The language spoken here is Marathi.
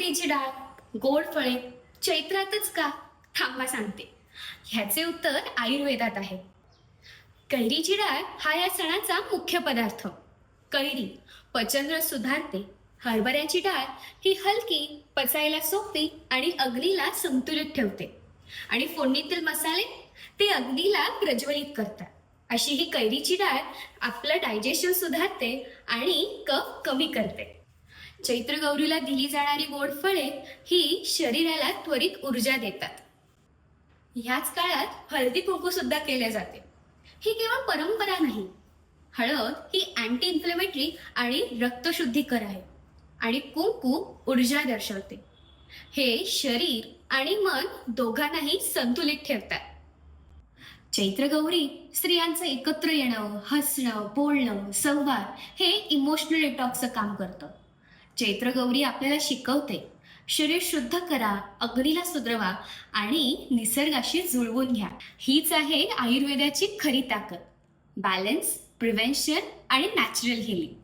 कैरीची डाळ, गोड फळे चैत्रातच का? थांबा सांगते. ह्याचे उत्तर आयुर्वेदात आहे. कैरीची डाळ हा या सणाचा मुख्य पदार्थ. कैरी पचनरस सुधारते. हरभऱ्याची डाळ ही हलकी, पचायला सोपी आणि अग्नीला संतुलित ठेवते. आणि फोडणीतील मसाले ते अग्नीला प्रज्वलित करतात. अशी ही कैरीची डाळ आपलं डायजेशन सुधारते आणि कफ कमी करते. चैत्र गौरीला दिली जाणारी गोड फळे ही शरीराला त्वरित ऊर्जा देतात. ह्याच काळात हळदी कुंकू सुद्धा केले जाते. ही केवळ परंपरा नाही. हळद ही अँटी इन्फ्लेमेटरी आणि रक्तशुद्धीकर आहे आणि कुंकू ऊर्जा दर्शवते. हे शरीर आणि मन दोघांनाही संतुलित ठेवतात. चैत्रगौरी स्त्रियांचं एकत्र येणं, हसणं, बोलणं, संवाद हे इमोशनल डिटॉक्सचं काम करतं. चैत्रगौरी आपल्याला शिकवते, शरीर शुद्ध करा, अग्नीला सुधरवा आणि निसर्गाशी जुळवून घ्या. हीच आहे आयुर्वेदाची खरी ताकद. बॅलन्स, प्रिव्हेन्शन आणि नॅचरल हिलिंग.